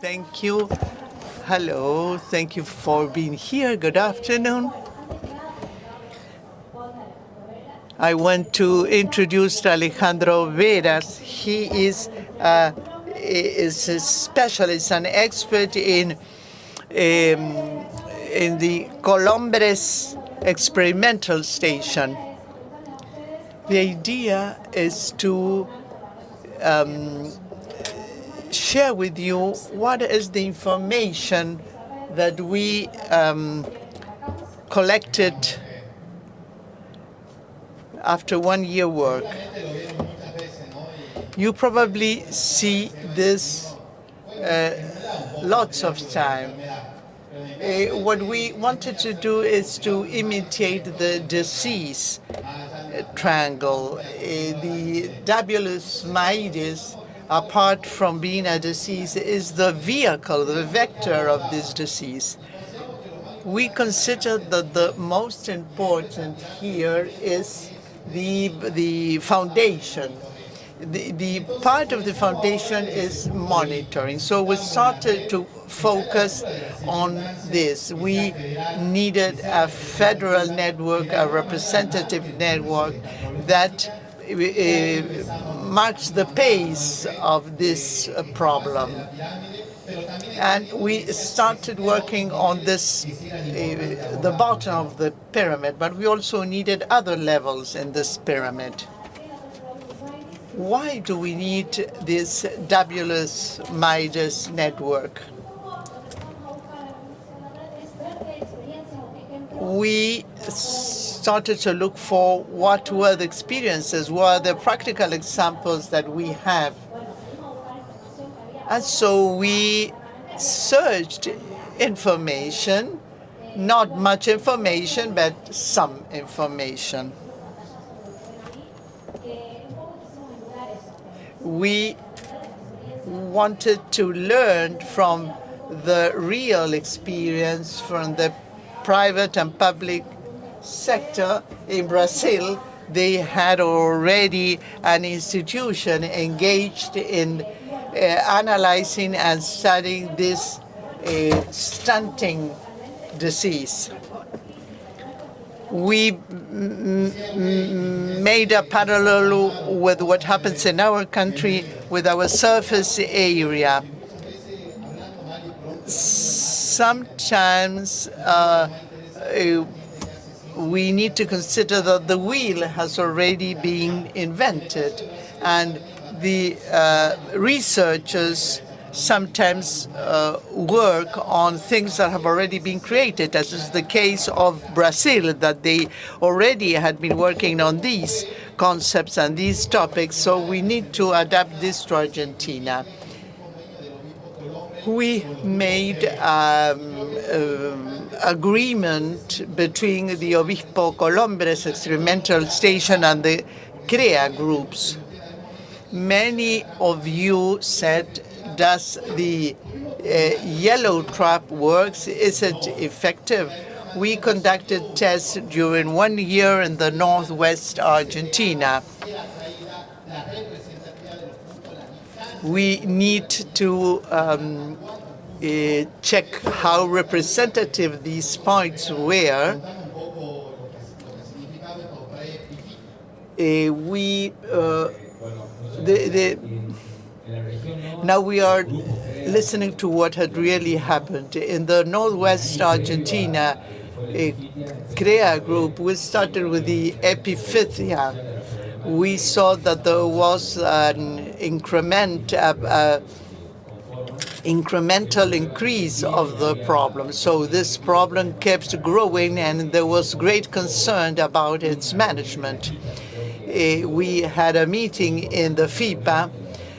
Thank you. Hello. Thank you for being here. Good afternoon. I want to introduce Alejandro Vera. He is a specialist, an expert in the Colombres experimental station. The idea is to share with you what is the information that we collected after 1 year work. You probably see this lots of time. What we wanted to do is to imitate the disease triangle. The Dalbulus maidis, apart from being a disease, is the vehicle, the vector of this disease. We consider that the most important here is the foundation. The part of the foundation is monitoring. So we started to focus on this. We needed a federal network, a representative network that marks the pace of this problem. And we started working on this, the bottom of the pyramid, but we also needed other levels in this pyramid. Why do we need this Dalbulus maidis network? We started to look for what were the experiences, what are the practical examples that we have. And so we searched information, not much information, but some information. We wanted to learn from the real experience from the private and public sector. In Brazil, they had already an institution engaged in analyzing and studying this stunting disease. We made a parallel with what happens in our country with our surface area. Sometimes we need to consider that the wheel has already been invented, and the researchers sometimes work on things that have already been created, as is the case of Brazil, that they already had been working on these concepts and these topics, so we need to adapt this to Argentina. We made agreement between the Obispo Colombres experimental station and the CREA groups. Many of you said, does the yellow trap works? Is it effective? We conducted tests during 1 year in the northwest Argentina. We need to check how representative these points were. Now we are listening to what had really happened. In the northwest Argentina, a CREA group, we started with the epiphytia. We saw that there was an incremental increase of the problem. So this problem kept growing, and there was great concern about its management. We had a meeting in the FIPA,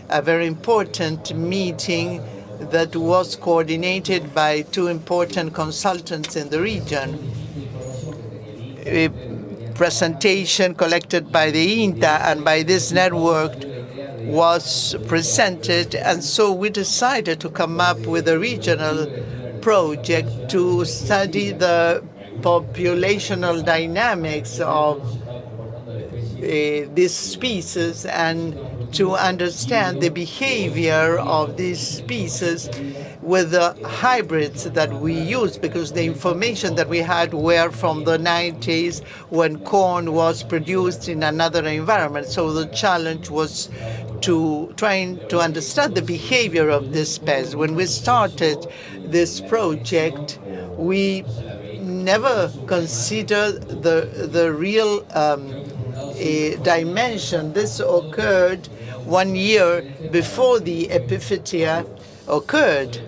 a very important meeting that was coordinated by two important consultants in the region. A presentation collected by the INTA and by this network was presented, and so we decided to come up with a regional project to study the populational dynamics of these species and to understand the behavior of these species with the hybrids that we use, because the information that we had were from the 90s when corn was produced in another environment. So the challenge was to trying to understand the behavior of this pest. When we started this project, we never considered the real dimension. This occurred 1 year before the epiphytia occurred.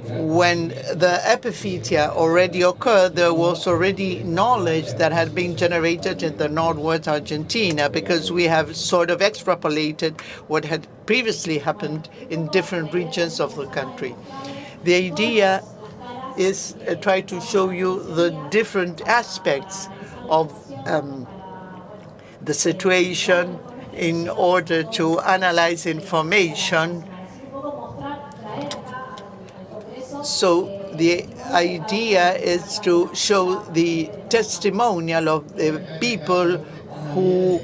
When the epiphytia already occurred, there was already knowledge that had been generated in the northwest Argentina, because we have sort of extrapolated what had previously happened in different regions of the country. The idea is try to show you the different aspects of the situation in order to analyze information. So the idea is to show the testimonial of the people who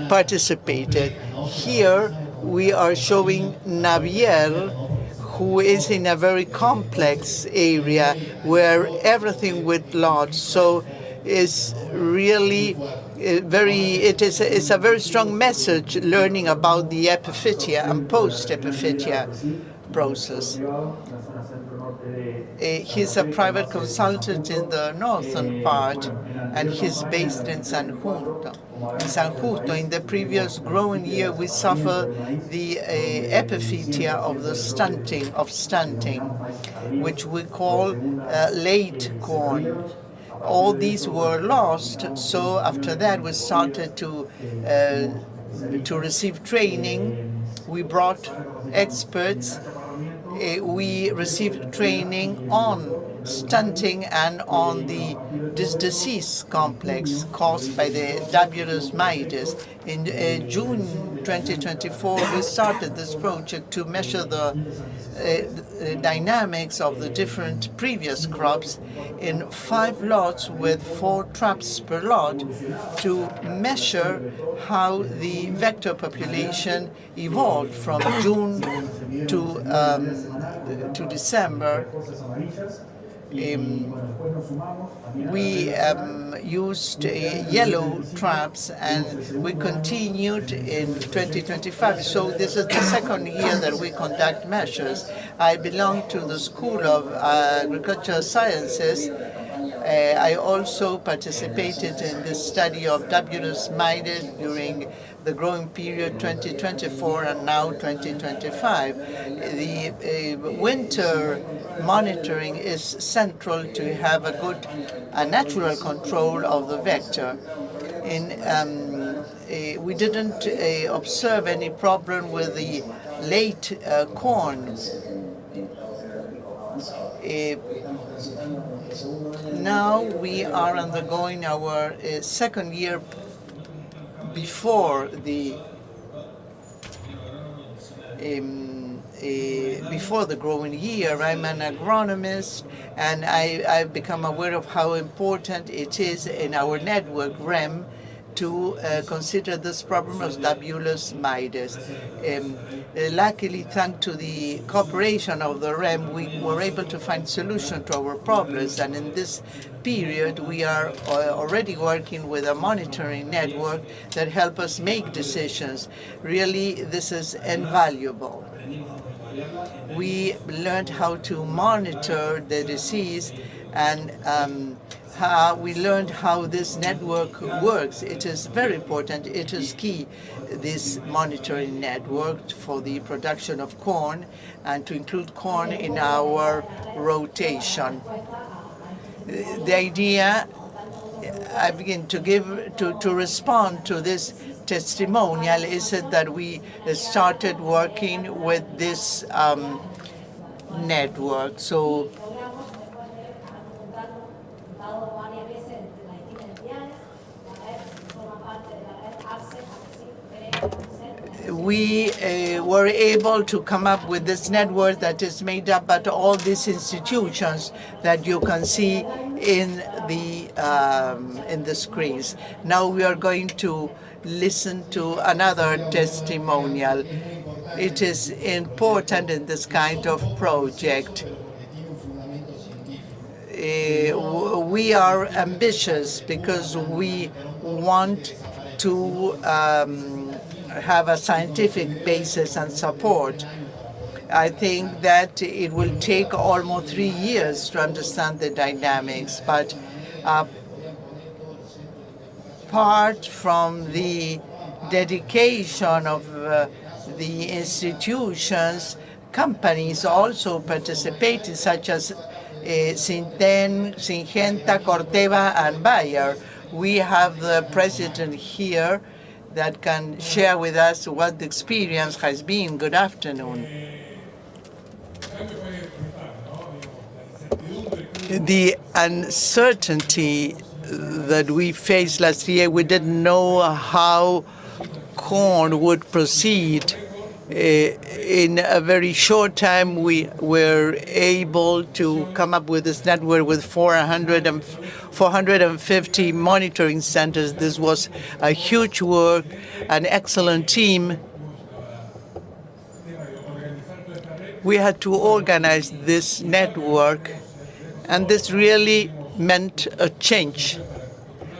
participated. Here we are showing Navier, who is in a very complex area where everything with lots. So it's really it's a very strong message learning about the epiphytia and post-epiphytia process. He's a private consultant in the northern part, and he's based in San Justo. In the previous growing year, we suffered the epiphytia of the stunting, which we call late corn. All these were lost, so after that we started to receive training. We brought experts. We received training on stunting and on this disease complex caused by the Dalbulus maidis. In June 2024, we started this project to measure the dynamics of the different previous crops in 5 lots with 4 traps per lot to measure how the vector population evolved from June to December. We used yellow traps, and we continued in 2025. So this is the second year that we conduct measures. I belong to the School of Agricultural Sciences. I also participated in the study of Dalbulus maidis during the growing period 2024 and now 2025. The winter monitoring is central to have a natural control of the vector. We didn't observe any problem with the late corn. Now we are undergoing our second year before the growing year. I'm an agronomist, and I've become aware of how important it is in our network REM to consider this problem of Dalbulus maidis. Luckily, thanks to the cooperation of the REM, we were able to find solutions to our problems. And in this period, we are already working with a monitoring network that help us make decisions. Really, this is invaluable. We learned how to monitor the disease, and we learned how this network works. It is very important. It is key, this monitoring network, for the production of corn and to include corn in our rotation. The idea, I begin to respond to this testimonial, is that we started working with this network. So we were able to come up with this network that is made up by all these institutions that you can see in the screens. Now we are going to listen to another testimonial. It is important in this kind of project. We are ambitious because we want to have a scientific basis and support. I think that it will take almost 3 years to understand the dynamics, but apart from the dedication of the institutions, companies also participated, such as Syngenta, Corteva, and Bayer. We have the president here that can share with us what the experience has been. Good afternoon. The uncertainty that we faced last year, we didn't know how corn would proceed. In a very short time, we were able to come up with this network with 450 monitoring centers. This was a huge work, an excellent team. We had to organize this network, and this really meant a change.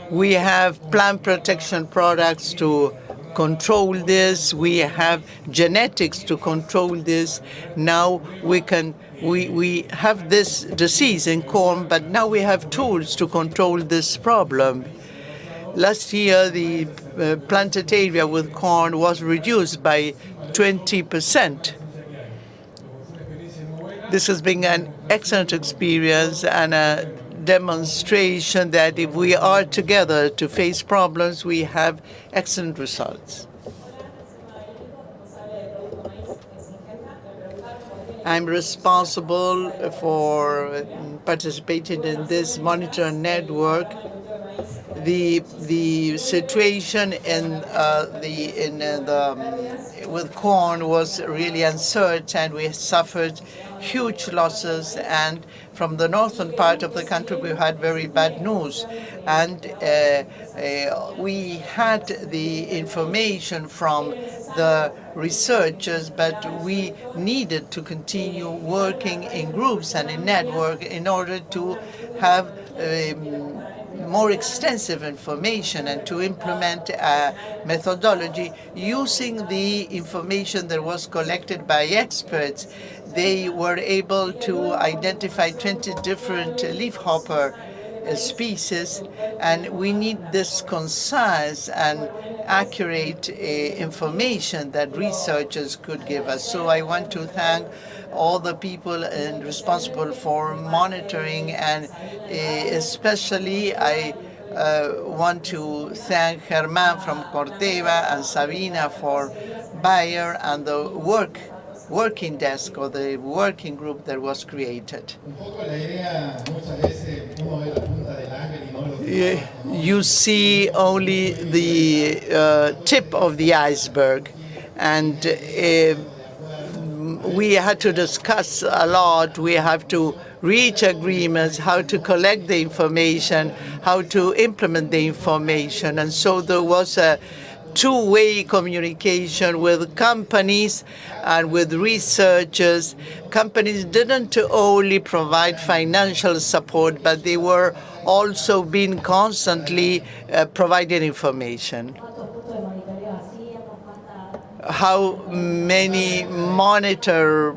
We have plant protection products to control this. We have genetics to control this. Now we have this disease in corn, but now we have tools to control this problem. Last year, the planted area with corn was reduced by 20%. This has been an excellent experience and a demonstration that if we are together to face problems, we have excellent results. I'm responsible for participating in this monitor network. The situation with corn was really uncertain. We suffered huge losses, and from the northern part of the country we had very bad news. And we had the information from the researchers, but we needed to continue working in groups and in network in order to have more extensive information and to implement a methodology using the information that was collected by experts. They were able to identify 20 different leafhopper species, and we need this concise and accurate information that researchers could give us. So I want to thank all the people responsible for monitoring, and especially I want to thank Germán from Corteva and Sabina for Bayer and the working desk or the working group that was created. You see only the tip of the iceberg, and we had to discuss a lot. We have to reach agreements, how to collect the information, how to implement the information. And so there was a two-way communication with companies and with researchers. Companies didn't only provide financial support, but they were also being constantly providing information. How many monitor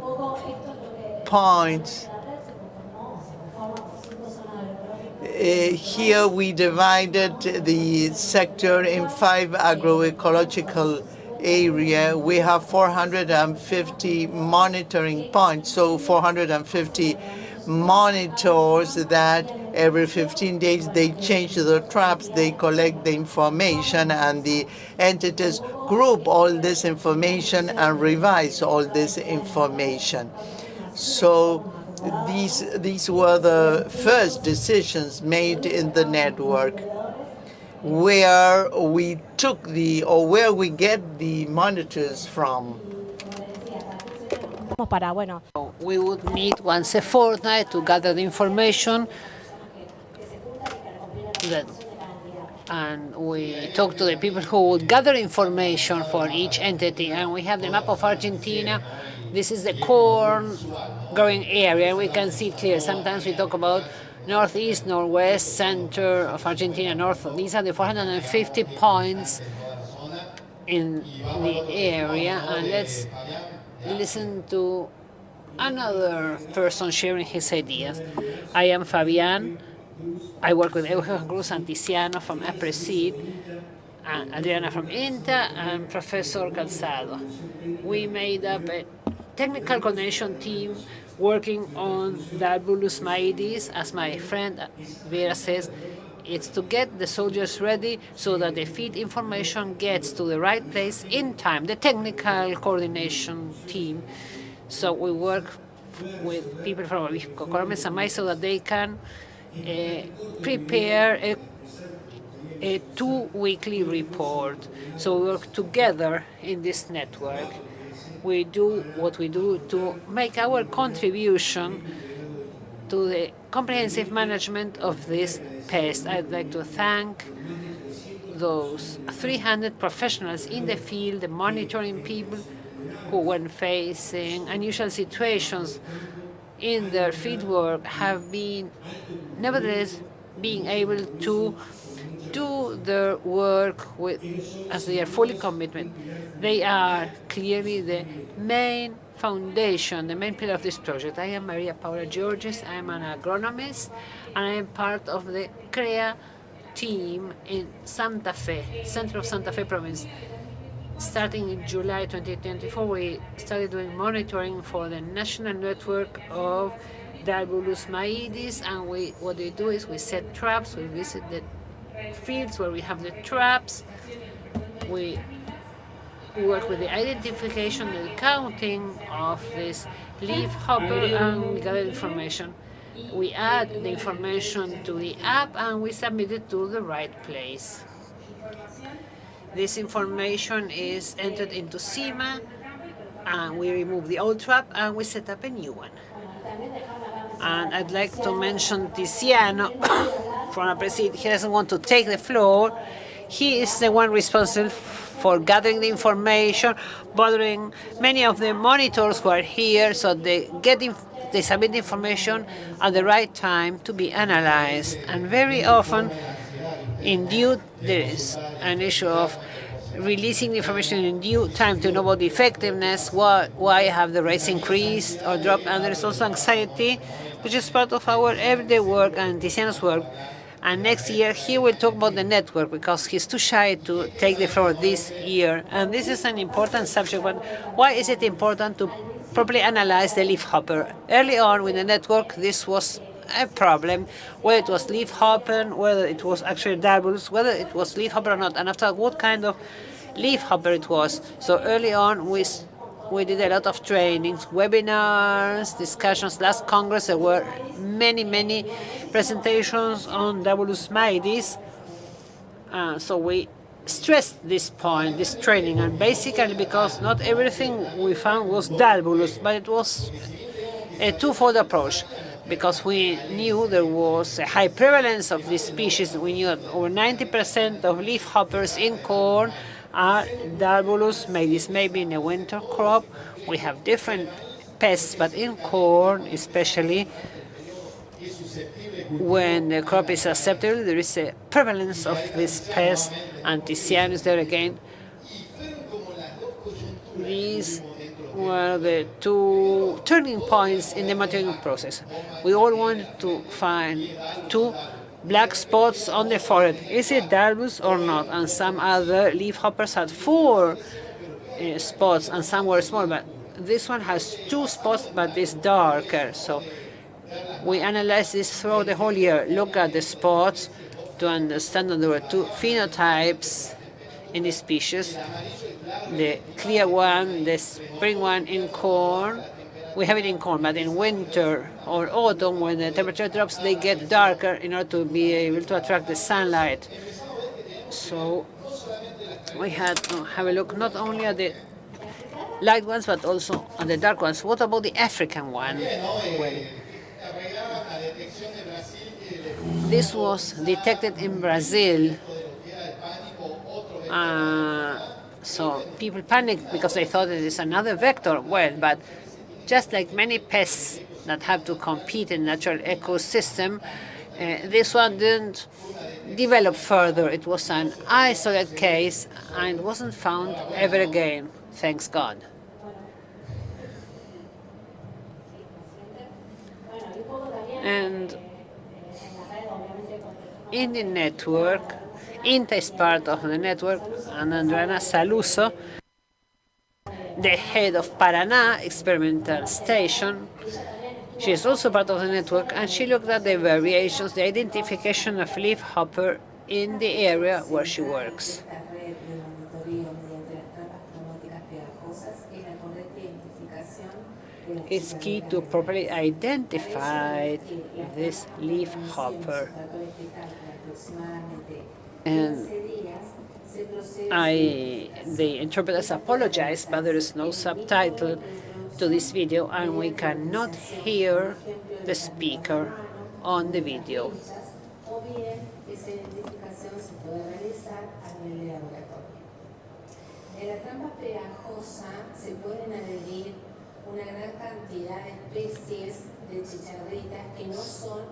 points? Here we divided the sector in 5 agroecological areas. We have 450 monitoring points, so 450 monitors that every 15 days they change the traps, they collect the information, and the entities group all this information and revise all this information. So these were the first decisions made in the network, where we took or where we get the monitors from. We would meet once a fortnight to gather the information and we talk to the people who would gather information for each entity. And we have the map of Argentina. This is the corn growing area. We can see it clear. Sometimes we talk about northeast, northwest, center of Argentina, north. These are the 450 points in the area. And let's listen to another person sharing his ideas. I am Fabian. I work with Eugenia and Tiziano from Aapresid, and Adriana from INTA, and Professor Calzado. We made up a technical coordination team working on Dalbulus maidis. As my friend Vera says, it's to get the soldiers ready so that the feed information gets to the right place in time, the technical coordination team. So we work with people from Congreso and so that they can prepare a 2-weekly report. So we work together in this network. We do what we do to make our contribution to the comprehensive management of this pest. I'd like to thank those 300 professionals in the field, the monitoring people who, when facing unusual situations in their fieldwork, have been nevertheless being able to do their work as they are fully committed. They are clearly the main foundation, the main pillar of this project. I am Maria Paula Georges. I am an agronomist, and I am part of the CREA team in Santa Fe, center of Santa Fe province. Starting in July 2024, we started doing monitoring for the national network of Dalbulus maidis, and what we do is we set traps, we visit the fields where we have the traps, we work with the identification, the counting of this leaf hopper, and we gather information. We add the information to the app and we submit it to the right place. This information is entered into SIMA, and we remove the old trap and we set up a new one. And I'd like to mention Tiziano from Aapresid. He doesn't want to take the floor. He is the one responsible for gathering the information, bothering many of the monitors who are here, so they submit the information at the right time to be analyzed. And very often, there is an issue of releasing the information in due time to know about the effectiveness, why have the rates increased or dropped, and there is also anxiety, which is part of our everyday work and Tiziano's work. And next year he will talk about the network because he's too shy to take the floor this year. And this is an important subject, but why is it important to properly analyze the leaf hopper? Early on with the network, this was a problem, whether it was leaf hopper, whether it was actually Dalbulus, whether it was leaf hopper or not, and after what kind of leaf hopper it was. So early on we did a lot of trainings, webinars, discussions. Last Congress there were many presentations on Dalbulus maidis. So we stressed this point, this training, and basically because not everything we found was Dalbulus, but it was a twofold approach. Because we knew there was a high prevalence of this species. We knew that over 90% of leaf hoppers in corn are Dalbulus maidis. Maybe in a winter crop we have different pests, but in corn especially, when the crop is susceptible, there is a prevalence of this pest, and Tiziano is there again. These were the two turning points in the monitoring process. We all want to find 2 black spots on the forehead. Is it Dalbulus or not? And some other leaf hoppers had 4 spots, and some were small, but this one has 2 spots, but it's darker. So we analyzed this throughout the whole year, look at the spots to understand that there were 2 phenotypes in this species. The clear one, the spring one in corn. We have it in corn, but in winter or autumn, when the temperature drops, they get darker in order to be able to attract the sunlight. So we had to have a look not only at the light ones, but also at the dark ones. What about the African one? Well, this was detected in Brazil. So people panicked because they thought it is another vector. Well, but just like many pests that have to compete in natural ecosystem, this one didn't develop further. It was an isolated case and wasn't found ever again, thanks God. And in the network, INTA is part of the network, and Adriana Saluso, the head of Paraná Experimental Station, she is also part of the network, and she looked at the variations, the identification of leafhopper in the area where she works. It's key to properly identify this leafhopper. And the interpreters apologize, but there is no subtitle to this video, and we cannot hear the speaker on the video.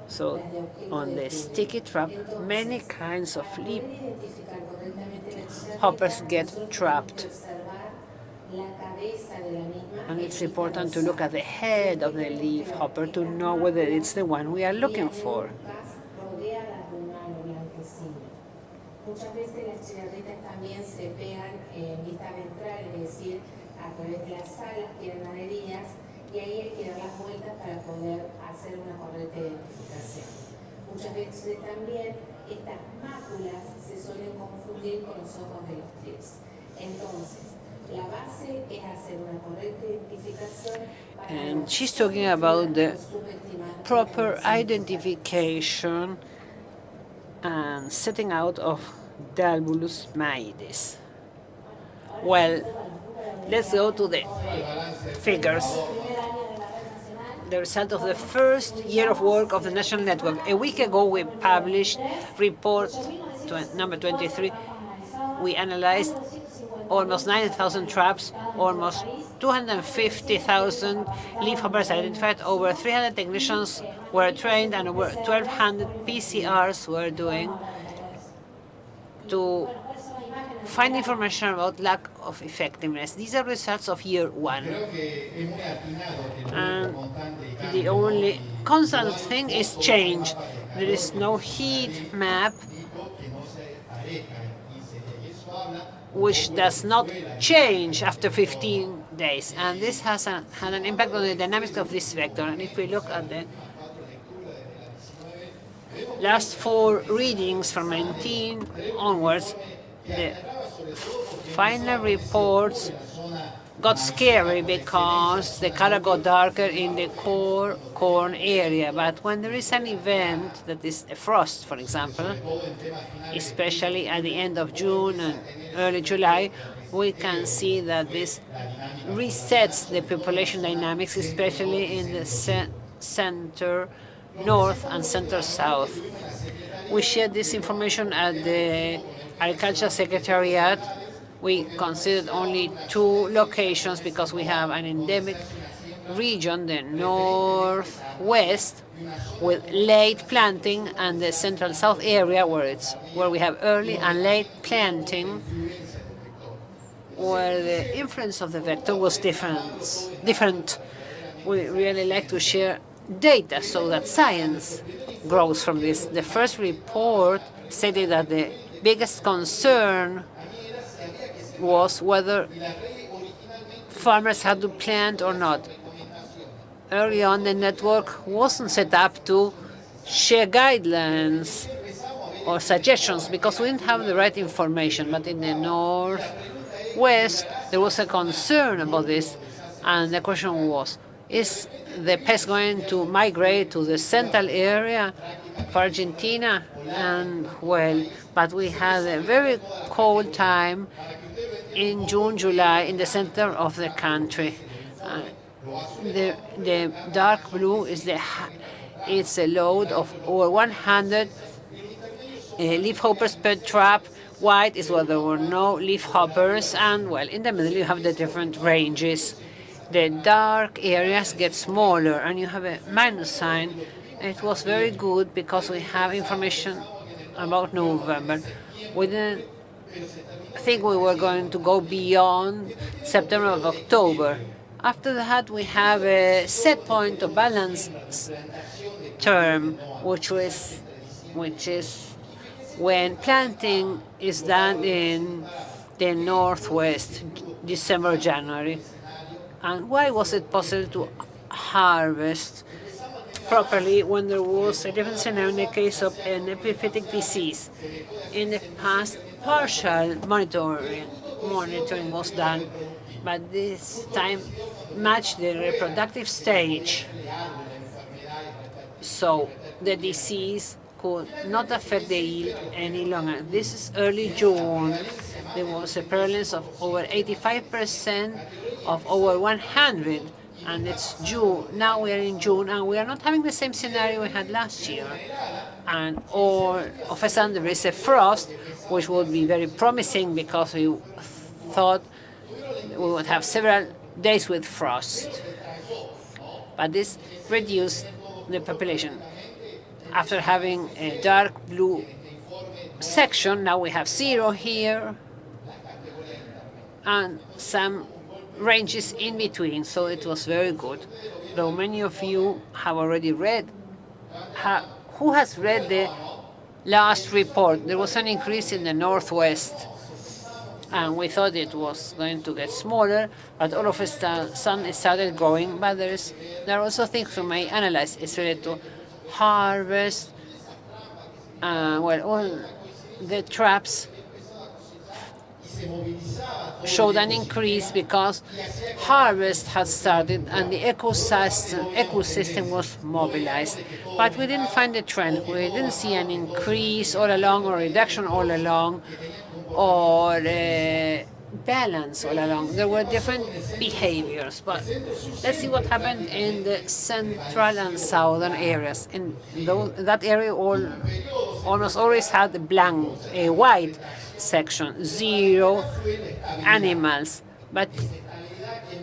So, on the sticky trap, many kinds of leaf hoppers get trapped. And it's important to look at the head of the leaf hopper to know whether it's the one we are looking for. Muchas veces las chicharritas también se pegan en vista ventral, es decir, a través de las alas quedan adheridas y ahí hay que dar las vueltas para poder hacer una correcta identificación. Muchas veces también estas máculas se suelen confundir con los ojos de los trips. Entonces, la base es hacer una correcta identificación. And she's talking about the proper identification and setting out of Dalbulus maidis. Well, let's go to the figures. The result of the first year of work of the National Network. A week ago, we published report number 23. We analyzed almost 9,000 traps, almost 250,000 leafhoppers identified, over 300 technicians were trained, and over 1,200 PCRs were doing to find information about lack of effectiveness. These are results of year one. And the only constant thing is change. There is no heat map which does not change after 15 days. And this has had an impact on the dynamics of this vector. And if we look at the last 4 readings from 19 onwards, the final reports got scary because the color got darker in the core corn area. But when there is an event that is a frost, for example, especially at the end of June and early July, we can see that this resets the population dynamics, especially in the center north and center south. We shared this information at the Agriculture Secretariat. We considered only 2 locations because we have an endemic region, the northwest, with late planting, and the central south area where we have early and late planting, where the influence of the vector was different. We really like to share data so that science grows from this. The first report stated that the biggest concern was whether farmers had to plant or not. Early on, the network wasn't set up to share guidelines or suggestions because we didn't have the right information. But in the northwest, there was a concern about this, and the question was, is the pest going to migrate to the central area for Argentina, and well, but we had a very cold time in June, July in the center of the country. The dark blue is it's a load of over 100 leafhoppers per trap. White is where there were no leafhoppers, and well, in the middle you have the different ranges. The dark areas get smaller, and you have a minus sign. It was very good because we have information about November. We didn't think we were going to go beyond September or October. After that, we have a set point of balance term, which is when planting is done in the northwest, December, January. And why was it possible to harvest properly when there was a different scenario in the case of an epiphytic disease? In the past, partial monitoring was done, but this time matched the reproductive stage. So the disease could not affect the yield any longer. This is early June. There was a prevalence of over 85% of over 100, and it's June. Now we are in June, and we are not having the same scenario we had last year. And all of a sudden there is a frost, which would be very promising because we thought we would have several days with frost. But this reduced the population. After having a dark blue section, now we have 0 here and some ranges in between, so it was very good. Though many of you have already read, who has read the last report? There was an increase in the northwest, and we thought it was going to get smaller, but all of a sudden it started growing. But there are also things we may analyze. It's related to harvest. Well, all the traps showed an increase because harvest had started and the ecosystem was mobilized. But we didn't find a trend. We didn't see an increase all along or reduction all along or balance all along. There were different behaviors. But let's see what happened in the central and southern areas. In that area almost always had a white section, 0 animals. But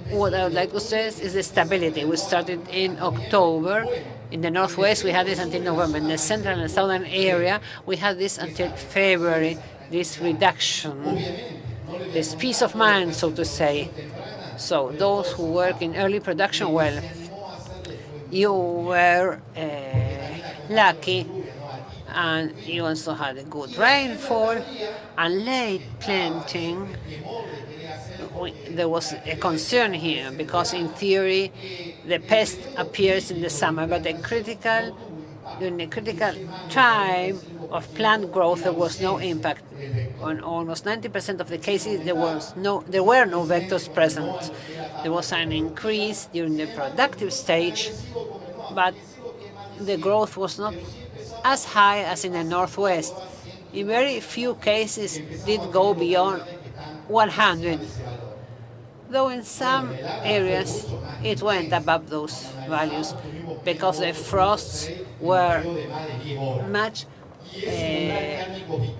what I would like to say is the stability. We started in October. In the northwest, we had this until November. In the central and southern area, we had this until February, this reduction, this peace of mind, so to say. So those who work in early production, well, you were lucky, and you also had a good rainfall. And late planting, there was a concern here because in theory the pest appears in the summer, but during the critical time of plant growth there was no impact. On almost 90% of the cases there were no vectors present. There was an increase during the productive stage, but the growth was not as high as in the northwest. In very few cases did go beyond 100, though in some areas it went above those values because the frosts were much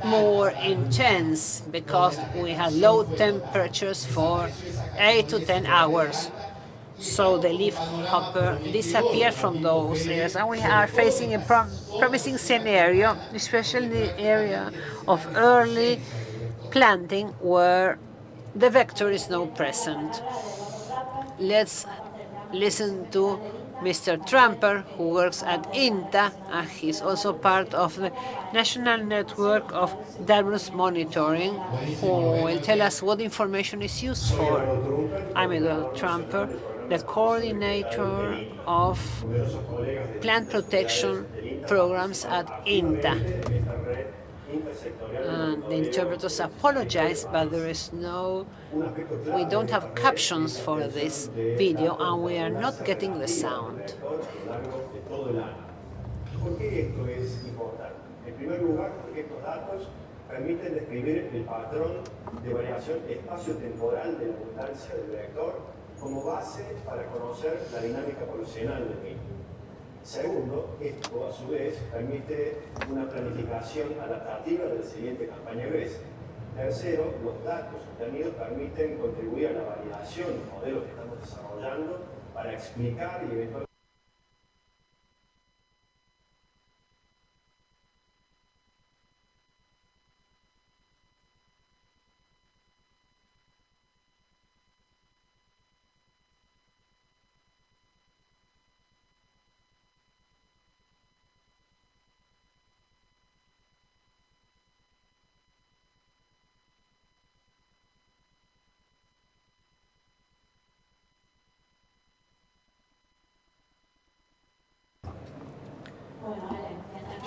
more intense because we had low temperatures for 8 to 10 hours. So the leafhopper disappeared from those areas, and we are facing a promising scenario, especially in the area of early planting where the vector is now present. Let's listen to Mr. Trumper, who works at INTA, and he's also part of the National Network of Dalbulus Monitoring, who will tell us what information is used for. I'm Mr. Trumper, the coordinator of plant protection programs at INTA. And the interpreters apologize, but we don't have captions for this video, and we are not getting the sound. ¿Por qué esto es importante? En primer lugar, porque estos datos permiten describir el patrón de variación espacio-temporal de la abundancia del vector como base para conocer la dinámica poblacional del mismo. Segundo, esto a su vez permite una planificación adaptativa de la siguiente campaña gruesa. Tercero, los datos obtenidos permiten contribuir a la validación del modelo que estamos desarrollando para explicar y eventualmente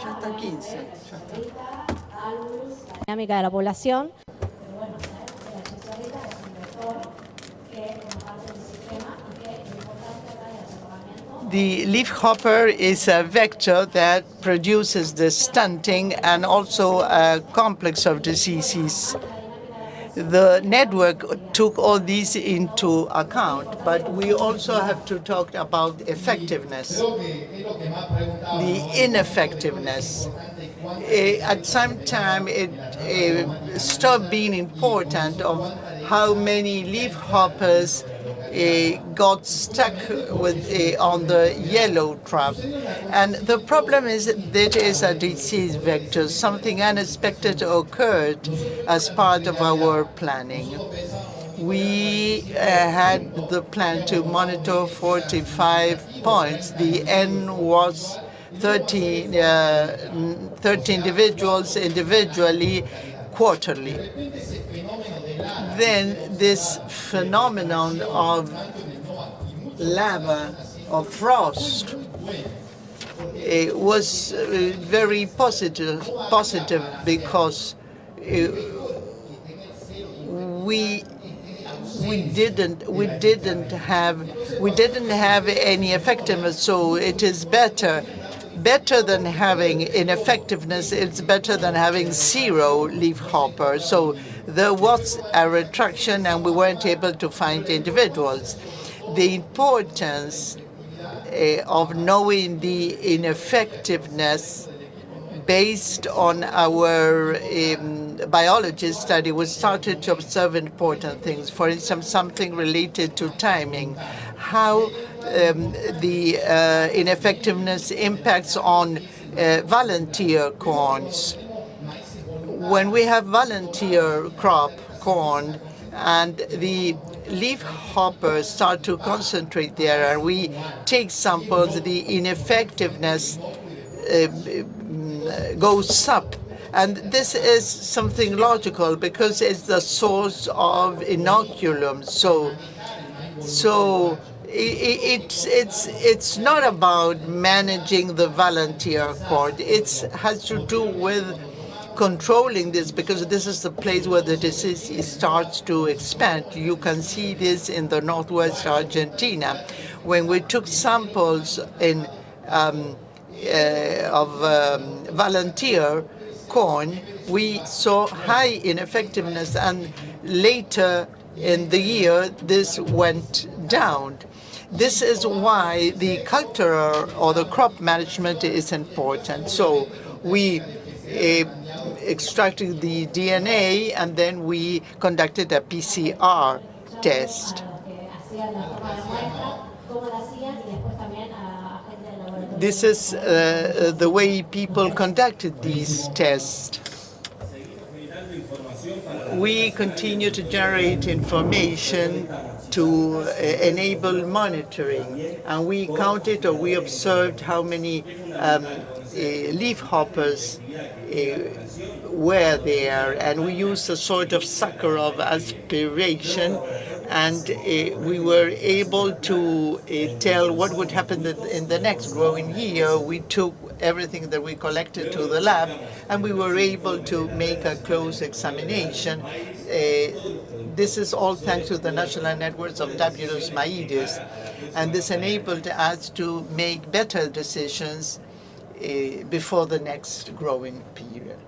Ya está 15. Ya está. Dinámica de la población. The leafhopper is a vector that produces the stunting and also a complex of diseases. The network took all these into account, but we also have to talk about effectiveness, the ineffectiveness. At some time, it stopped being important of how many leafhoppers got stuck on the yellow trap. And the problem is that it is a disease vector. Something unexpected occurred as part of our planning. We had the plan to monitor 45 points. The N was 30 individuals individually quarterly. Then this phenomenon of lava, of frost, was very positive because we didn't have any effectiveness. So it is better than having ineffectiveness. It's better than having zero leafhopper. So there was a retraction, and we weren't able to find individuals. The importance of knowing the ineffectiveness based on our biology study, we started to observe important things. For instance, something related to timing, how the ineffectiveness impacts on volunteer corns. When we have volunteer crop corn and the leafhoppers start to concentrate there, and we take samples, the ineffectiveness goes up. And this is something logical because it's the source of inoculum. So it's not about managing the volunteer cord. It has to do with controlling this, because this is the place where the disease starts to expand. You can see this in the northwest Argentina. When we took samples of volunteer corn, we saw high ineffectiveness, and later in the year this went down. This is why the cultural or the crop management is important. So we extracted the DNA, and then we conducted a PCR test. This is the way people conducted these tests. We continue to generate information to enable monitoring, and we counted, or we observed how many leafhoppers were there, and we used a sort of sucker of aspiration, and we were able to tell what would happen in the next growing year. We took everything that we collected to the lab, and we were able to make a close examination. This is all thanks to the national networks of Dalbulus maidis, and this enabled us to make better decisions before the next growing period.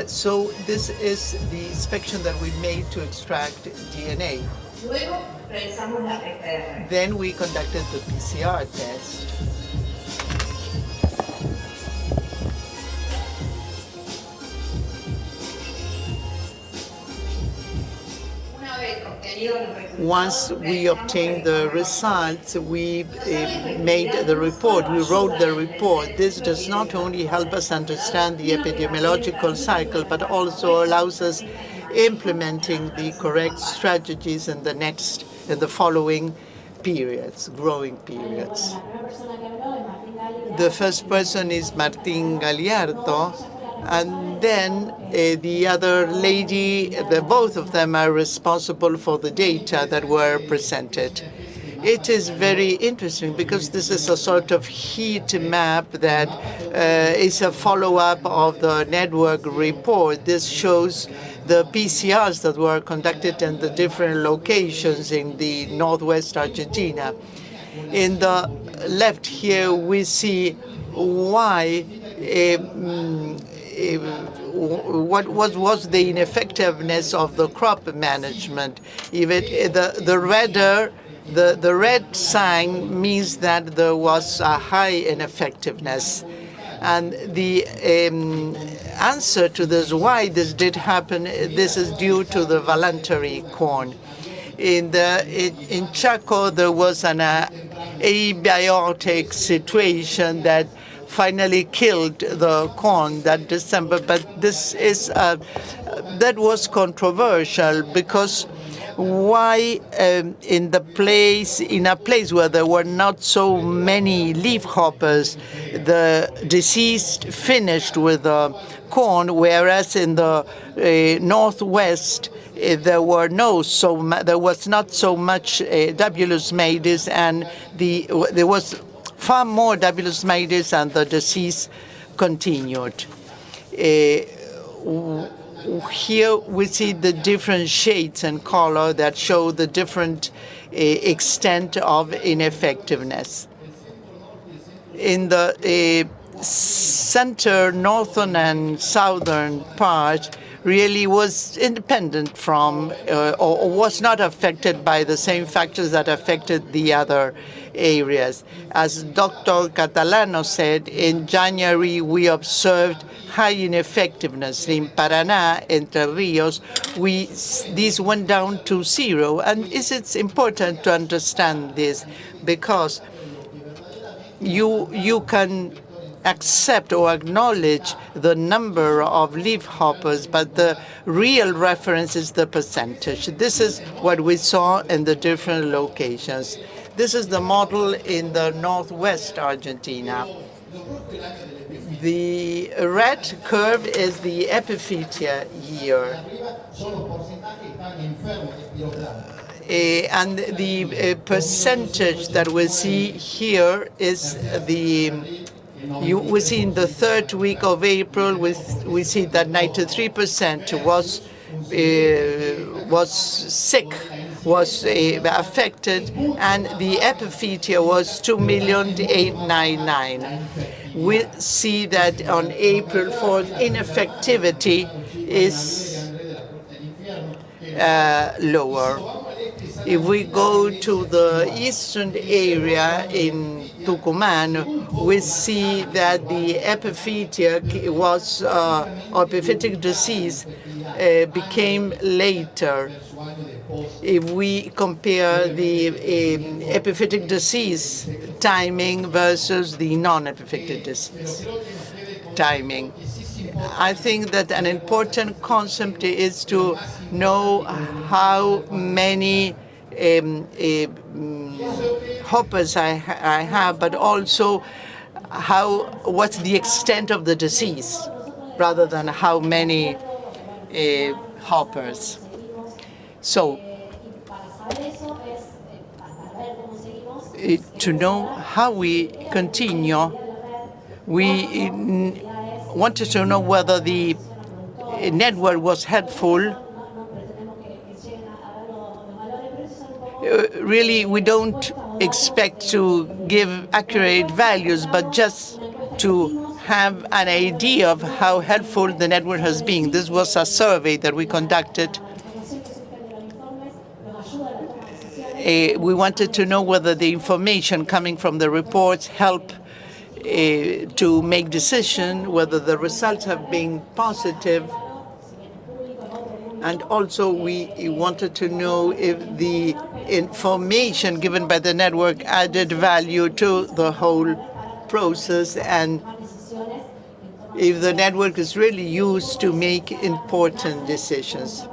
So this is the inspection that we made to extract DNA. Then we conducted the PCR test. Once we obtained the results, we made the report. We wrote the report. This does not only help us understand the epidemiological cycle, but also allows us implementing the correct strategies in the following periods, growing periods. The first person is Martín Gallardo, and then the other lady, both of them are responsible for the data that were presented. It is very interesting because this is a sort of heat map that is a follow-up of the network report. This shows the PCRs that were conducted in the different locations in the northwest Argentina. In the left here, we see why what was the ineffectiveness of the crop management. Even the red sign means that there was a high ineffectiveness. And the answer to this, why this did happen, this is due to the voluntary corn. In Chaco, there was an abiotic situation that finally killed the corn that December, but this is that was controversial because why in a place where there were not so many leafhoppers, the disease finished with the corn, whereas in the northwest there was not so much Dalbulus maidis, and there was far more Dalbulus maidis, and the disease continued. Here we see the different shades and color that show the different extent of ineffectiveness. In the center, northern and southern part really was independent from or was not affected by the same factors that affected the other areas. As Dr. Catalano said, in January we observed high ineffectiveness. In Paraná, Entre Rios, these went down to 0. And it's important to understand this because you can accept or acknowledge the number of leafhoppers, but the real reference is the percentage. This is what we saw in the different locations. This is the model in the northwest Argentina. The red curve is the epiphytia year. And the percentage that we see here is we see in the third week of April, we see that 93% was sick, was affected, and the epiphytia was 2,899,000. We see that on April 4th, ineffectivity is lower. If we go to the eastern area in Tucumán, we see that the epiphytia was, or epiphytic disease became later. If we compare the epiphytic disease timing versus the non-epiphytic disease timing, I think that an important concept is to know how many hoppers I have, but also what's the extent of the disease, rather than how many hoppers. So to know how we continue, we wanted to know whether the network was helpful. Really, we don't expect to give accurate values, but just to have an idea of how helpful the network has been. This was a survey that we conducted. We wanted to know whether the information coming from the reports help to make decisions, whether the results have been positive. And also, we wanted to know if the information given by the network added value to the whole process, and if the network is really used to make important decisions.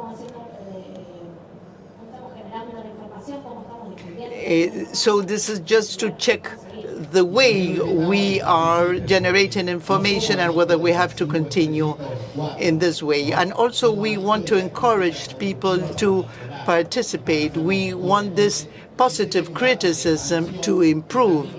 So this is just to check the way we are generating information and whether we have to continue in this way. And also, we want to encourage people to participate. We want this positive criticism to improve.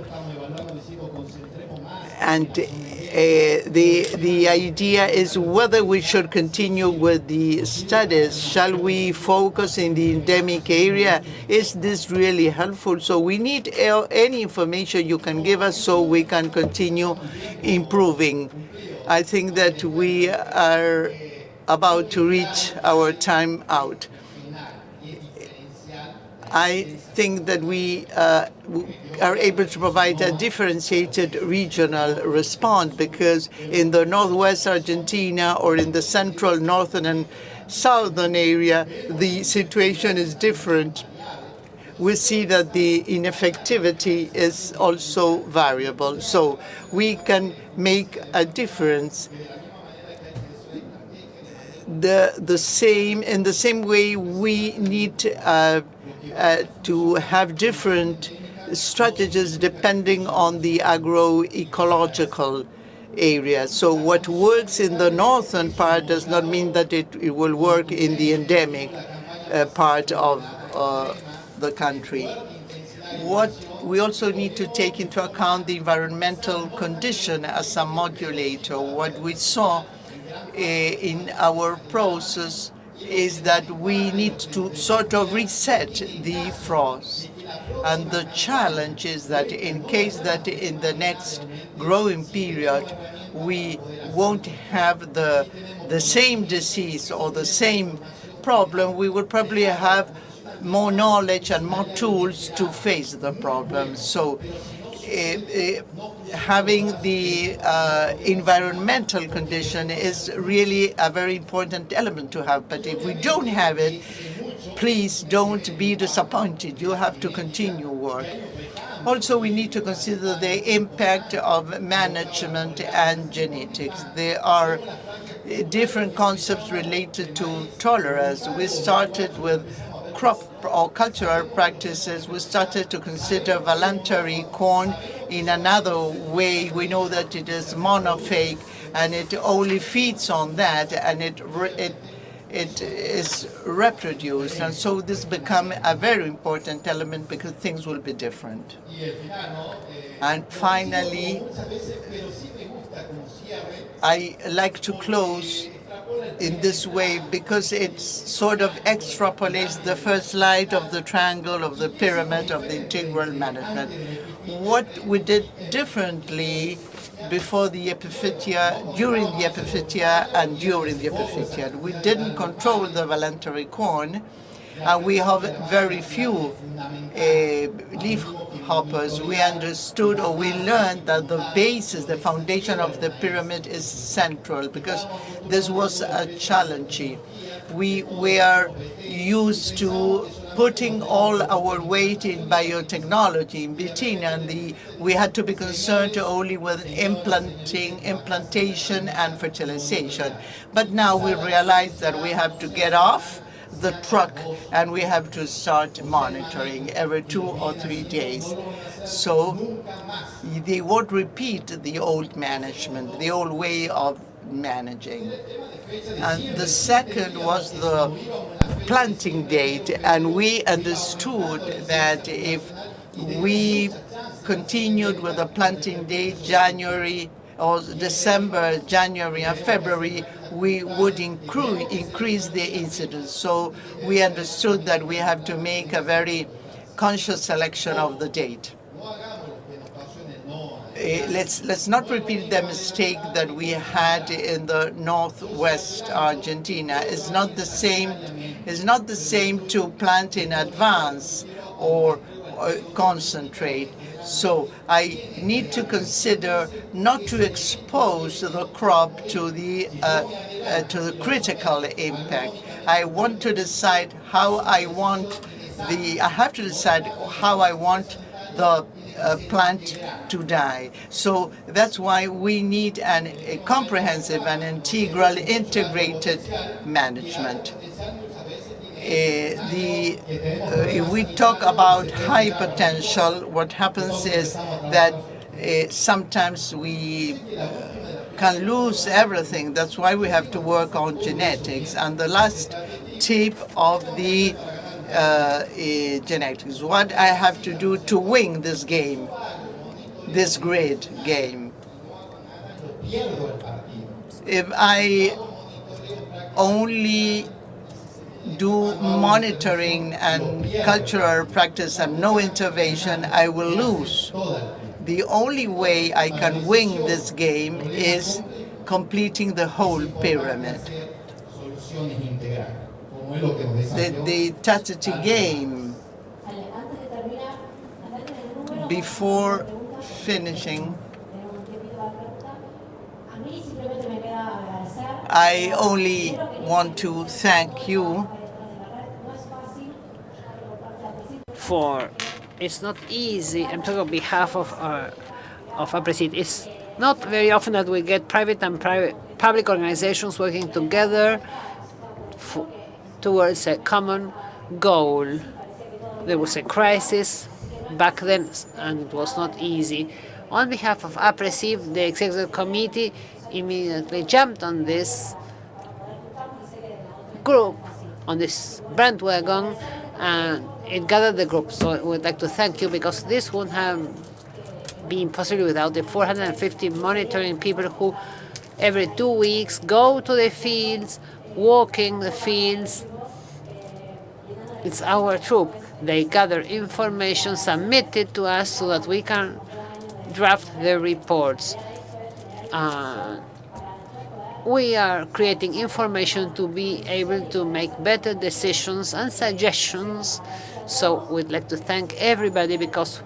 And the idea is whether we should continue with the studies. Shall we focus in the endemic area? Is this really helpful? So we need any information you can give us so we can continue improving. I think that we are about to reach our time out. I think that we are able to provide a differentiated regional response, because in the northwest Argentina or in the central, northern, and southern area, the situation is different. We see that the ineffectivity is also variable, so we can make a difference. In the same way, we need to have different strategies depending on the agroecological area. So what works in the northern part does not mean that it will work in the endemic part of the country. What we also need to take into account the environmental condition as a modulator. What we saw in our process is that we need to sort of reset the frost. And the challenge is that in case that in the next growing period we won't have the same disease or the same problem, we will probably have more knowledge and more tools to face the problem. So having the environmental condition is really a very important element to have. But if we don't have it, please don't be disappointed. You have to continue work. Also, we need to consider the impact of management and genetics. There are different concepts related to tolerance. We started with crop or cultural practices. We started to consider voluntary corn in another way. We know that it is monophasic and it only feeds on that, and it is reproduced. And so this become a very important element because things will be different. And finally, I like to close in this way because it sort of extrapolates the first slide of the triangle of the pyramid of the integral management. What we did differently before the epiphytia, during the epiphytia, and during the epiphytia. We didn't control the voluntary corn, and we have very few leaf hoppers. We understood, or we learned, that the basis, the foundation of the pyramid is central, because this was a challenge. We were used to putting all our weight in biotechnology, in between, and we had to be concerned only with implantation and fertilization. But now we realize that we have to get off the truck, and we have to start monitoring every 2 or 3 days. So they won't repeat the old management, the old way of managing. And the second was the planting date, and we understood that if we continued with the planting date, January or December, January, and February, we would increase the incidence. So we understood that we have to make a very conscious selection of the date. Let's not repeat the mistake that we had in the northwest Argentina. It's not the same. It's not the same to plant in advance or concentrate. So I need to consider not to expose the crop to the critical impact. I want to decide how I want I have to decide how I want the plant to die. So that's why we need a comprehensive and integral, integrated management. If we talk about high potential, what happens is that sometimes we can lose everything. That's why we have to work on genetics. And the last tip of the genetics, what I have to do to win this game, this grid game. If I only do monitoring and cultural practice and no intervention, I will lose. The only way I can win this game is completing the whole pyramid. The Tacity game. Before finishing, I only want to thank you for it's not easy. I'm talking on behalf of Aapresid. It's not very often that we get private and public organizations working together towards a common goal. There was a crisis back then, and it was not easy. On behalf of Aapresid, the executive committee immediately jumped on this group, on this bandwagon, and it gathered the group. So I would like to thank you, because this wouldn't have been possible without the 450 monitoring people who every 2 weeks go to the fields, walking the fields. It's our troop. They gather information, submit it to us so that we can draft the reports. We are creating information to be able to make better decisions and suggestions. So we'd like to thank everybody, because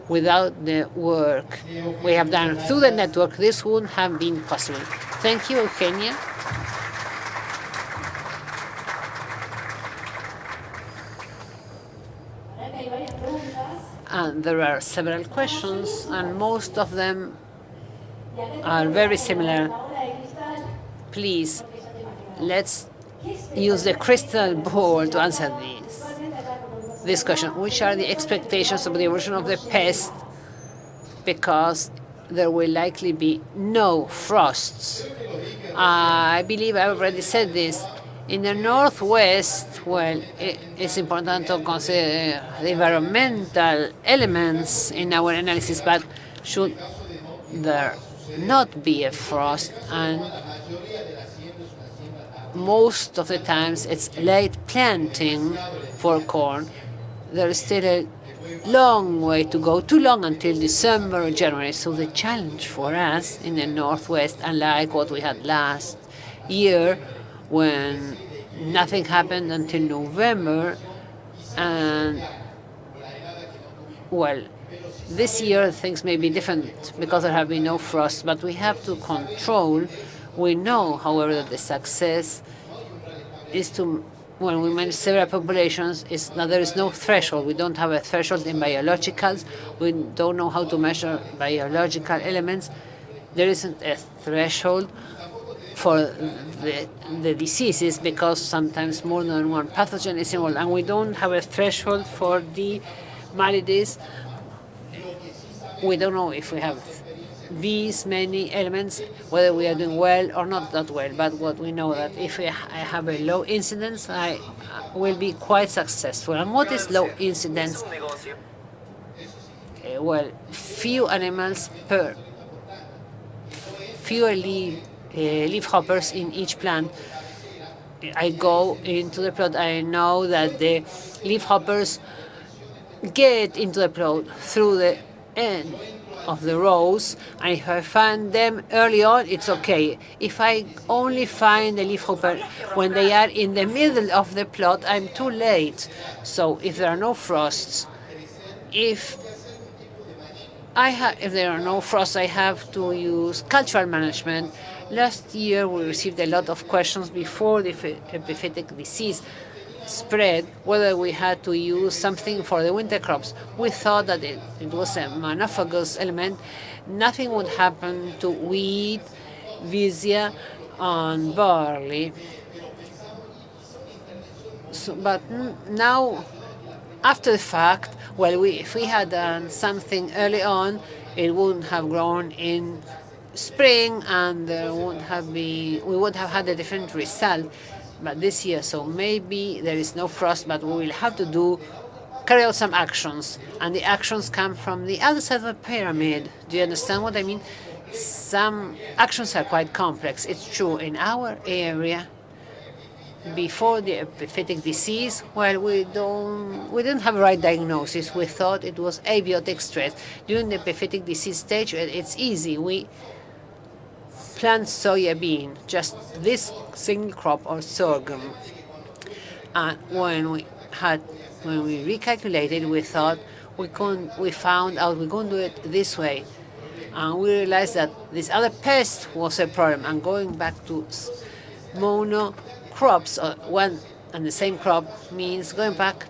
without the work we have done through the network, this wouldn't have been possible. Thank you, Eugenia. And there are several questions, and most of them are very similar. Please, let's use the crystal ball to answer this question. Which are the expectations of the evolution of the pest? Because there will likely be no frosts. I believe I already said this. In the Northwest, well, it's important to consider the environmental elements in our analysis, but should there not be a frost, and most of the times it's late planting for corn, there is still a long way to go, too long until December or January. So the challenge for us in the Northwest, unlike what we had last year, when nothing happened until November, and well, this year things may be different because there have been no frost, but we have to control. We know, however, that the success is to, when we manage several populations, is that there is no threshold. We don't have a threshold in biologicals. We don't know how to measure biological elements. There isn't a threshold for the diseases, because sometimes more than one pathogen is involved, and we don't have a threshold for the maidis. We don't know if we have these many elements, whether we are doing well or not that well. But what we know that if I have a low incidence, I will be quite successful. And what is low incidence? Well, few animals per fewer leaf hoppers in each plant. I go into the plot, I know that the leaf hoppers get into the plot through the end of the rows, and if I find them early on, it's okay. If I only find the leaf hopper when they are in the middle of the plot, I'm too late. So if there are no frosts, if there are no frosts, I have to use cultural management. Last year, we received a lot of questions before the epiphytic disease spread, whether we had to use something for the winter crops. We thought that it was a monophagous element. Nothing would happen to wheat, vizia, and barley. So, but now, after the fact, well, if we had done something early on, it wouldn't have grown in spring, and we would have had a different result. But this year, so maybe there is no frost, but we will have to carry out some actions, and the actions come from the other side of the pyramid. Do you understand what I mean? Some actions are quite complex. It's true in our area. Before the epiphytic disease, well, we didn't have a right diagnosis. We thought it was abiotic stress. During the epiphytic disease stage, it's easy. We plant soya bean, just this single crop or sorghum. And when we recalculated, we thought we found out we couldn't do it this way, and we realized that this other pest was a problem. And going back to mono crops, one and the same crop, means going back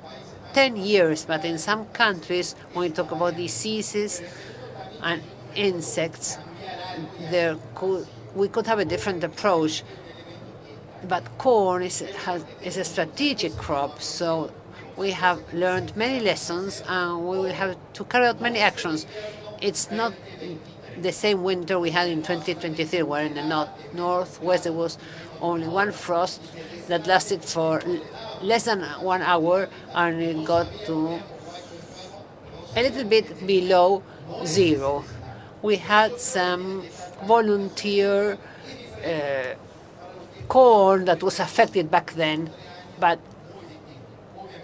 10 years. But in some countries, when we talk about diseases and insects, we could have a different approach. But corn is a strategic crop, so we have learned many lessons, and we will have to carry out many actions. It's not the same winter we had in 2023, where in the northwest there was only one frost that lasted for less than 1 hour, and it got to a little bit below zero. We had some volunteer corn that was affected back then, but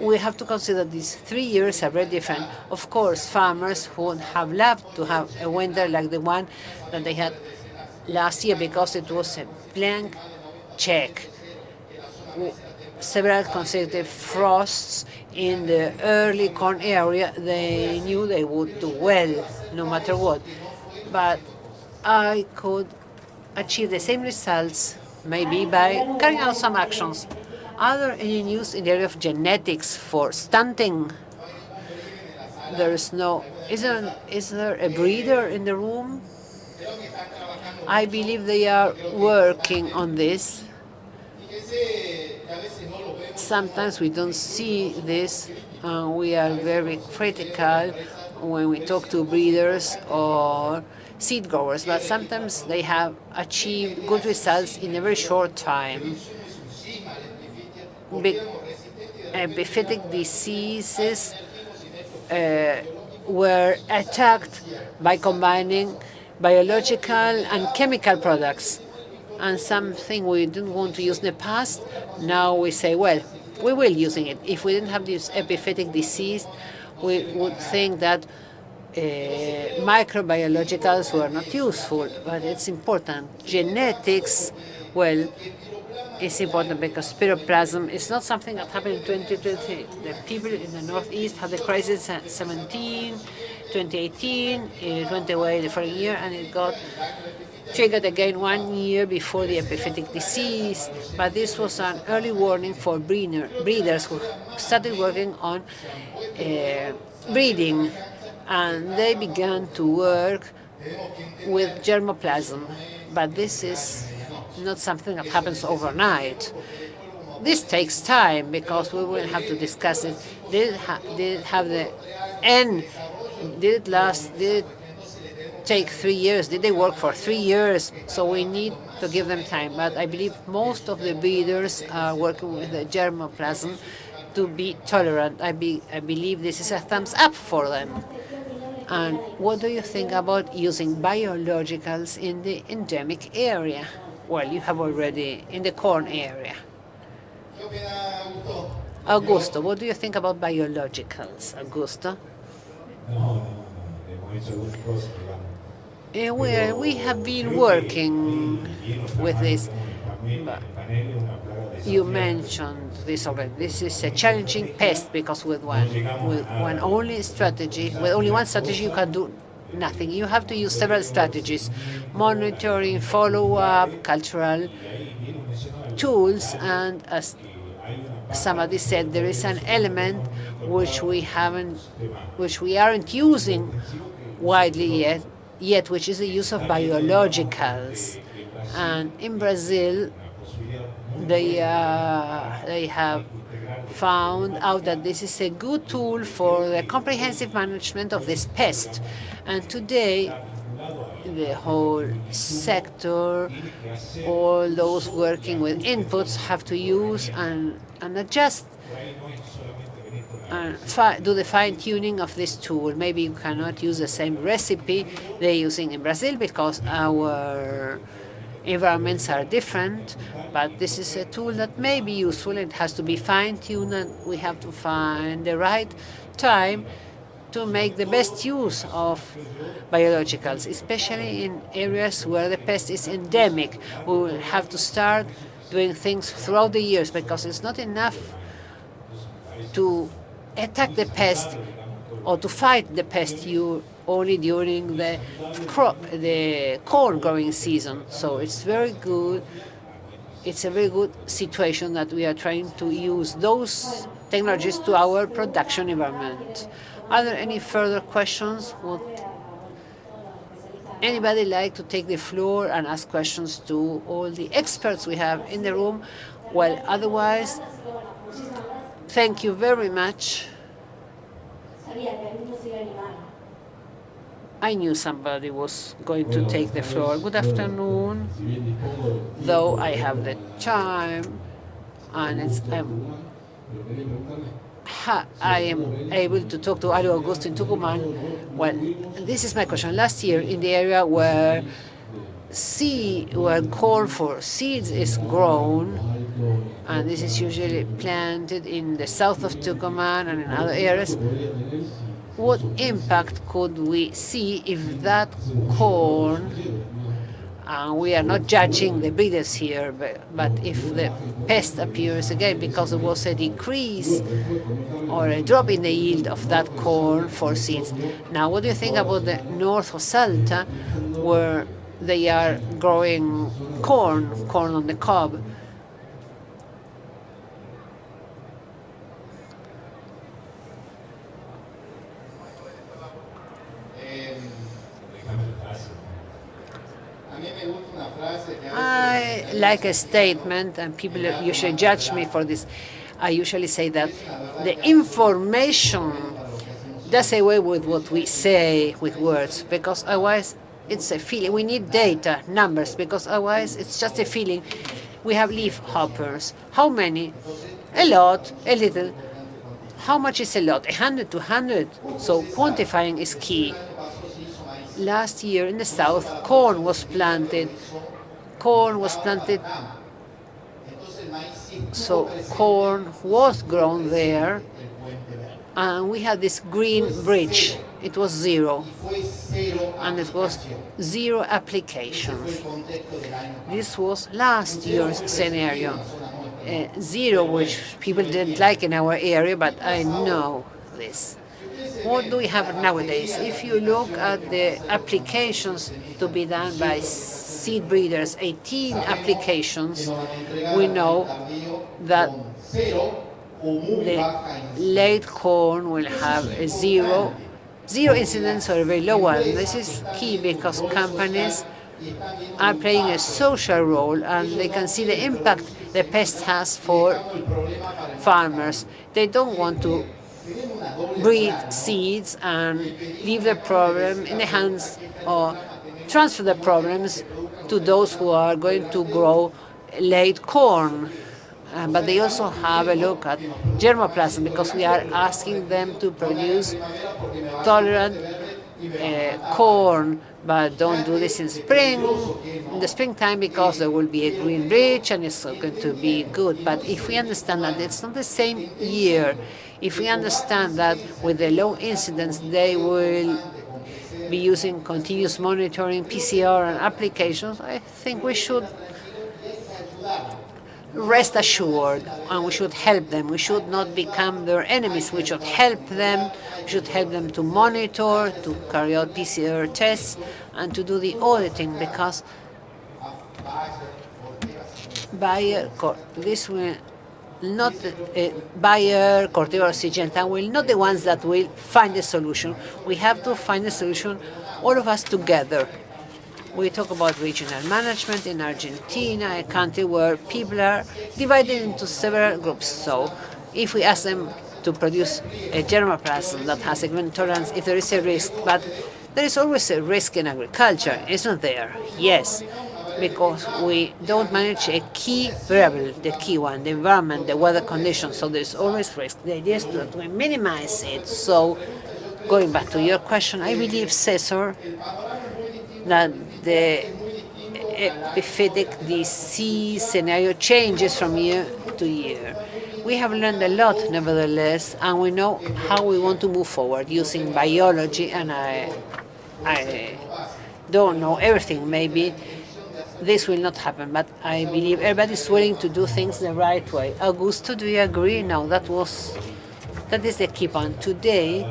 we have to consider these 3 years are very different. Of course, farmers would have loved to have a winter like the one that they had last year, because it was a blank check. Several consecutive frosts in the early corn area, they knew they would do well no matter what. But I could achieve the same results maybe by carrying out some actions. Are there any news in the area of genetics for stunting? Is there a breeder in the room? I believe they are working on this. Sometimes we don't see this. We are very critical when we talk to breeders or seed growers, but sometimes they have achieved good results in a very short time. Epiphytic diseases were attacked by combining biological and chemical products, and something we didn't want to use in the past, now we say, well, we will using it. If we didn't have this epiphytic disease, we would think that microbiologicals were not useful, but it's important. Genetics, well, it's important because spiroplasm is not something that happened in 2020. The people in the Northeast had the crisis in 2018, it went away the following year, and it got triggered again 1 year before the epiphytic disease. But this was an early warning for breeders who started working on breeding, and they began to work with germplasm. But this is not something that happens overnight. This takes time because we will have to discuss it. Did it have the end? Did it last? Did it take 3 years? Did they work for 3 years? So we need to give them time. But I believe most of the breeders are working with the germplasm to be tolerant. I believe this is a thumbs up for them. And what do you think about using biologicals in the endemic area? Well, you have already in the corn area. Augusto, what do you think about biologicals, Augusto? We have been working with this. You mentioned this already. This is a challenging pest because with only strategy, with only one strategy, you can do nothing. You have to use several strategies: monitoring, follow-up, cultural tools, and as somebody said, there is an element which we aren't using widely yet, which is the use of biologicals. And in Brazil, they have found out that this is a good tool for the comprehensive management of this pest. And today, the whole sector, all those working with inputs have to use and adjust and do the fine-tuning of this tool. Maybe you cannot use the same recipe they're using in Brazil because our environments are different, but this is a tool that may be useful. It has to be fine-tuned, and we have to find the right time to make the best use of biologicals, especially in areas where the pest is endemic. We will have to start doing things throughout the years because it's not enough to attack the pest or to fight the pest only during the corn growing season. So it's very good. It's a very good situation that we are trying to use those technologies to our production environment. Are there any further questions? Would anybody like to take the floor and ask questions to all the experts we have in the room? Well, otherwise, thank you very much. I knew somebody was going to take the floor. Good afternoon. Though I have the time, and I am able to talk to Alo Augusto in Tucumán. Well, this is my question. Last year, in the area where corn for seeds is grown, and this is usually planted in the south of Tucumán and in other areas, what impact could we see if that corn, we are not judging the breeders here, but if the pest appears again because there was a decrease or a drop in the yield of that corn for seeds. Now, what do you think about the north of Salta, where they are growing corn on the cob? I like a statement, and people usually judge me for this. I usually say that the information does away with what we say with words, because otherwise it's a feeling. We need data, numbers, because otherwise it's just a feeling. We have leaf hoppers. How many? A lot, a little. How much is a lot? 100, 200? So quantifying is key. Last year in the south, corn was planted. So corn was grown there, and we had this green bridge. It was zero, and it was zero applications. This was last year's scenario. Zero, which people didn't like in our area, but I know this. What do we have nowadays? If you look at the applications to be done by seed breeders, 18 applications, we know that the late corn will have a zero incidence or a very low one. This is key because companies are playing a social role, and they can see the impact the pest has for farmers. They don't want to breed seeds and leave the problem in the hands or transfer the problems to those who are going to grow late corn. But they also have a look at germplasm, because we are asking them to produce tolerant corn, but don't do this in the springtime, because there will be a green ridge and it's going to be good. But if we understand that it's not the same year, if we understand that with the low incidence they will be using continuous monitoring, PCR and applications, I think we should rest assured, and we should help them. We should not become their enemies. We should help them. We should help them to monitor, to carry out PCR tests, and to do the auditing, because this will not Bayer, Corteva, or Syngenta will not the ones that will find the solution. We have to find the solution, all of us together. We talk about regional management in Argentina, a country where people are divided into several groups. So if we ask them to produce a germplasm that has segment tolerance, if there is a risk, but there is always a risk in agriculture, isn't there? Yes, because we don't manage a key variable, the key one, the environment, the weather conditions, so there's always risk. The idea is that we minimize it. So going back to your question, I believe, Cesar, that the epiphytic disease scenario changes from year to year. We have learned a lot, nevertheless, and we know how we want to move forward using biology, and I don't know everything. Maybe this will not happen, but I believe everybody's willing to do things the right way. Augusto, do you agree? No, that is the key point. Today,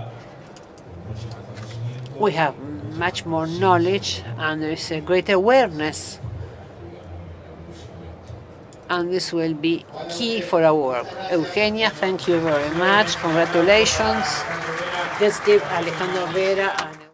we have much more knowledge, and there is a great awareness, and this will be key for our work. Eugenia, thank you very much. Congratulations. Let's give Alejandro, Vera, and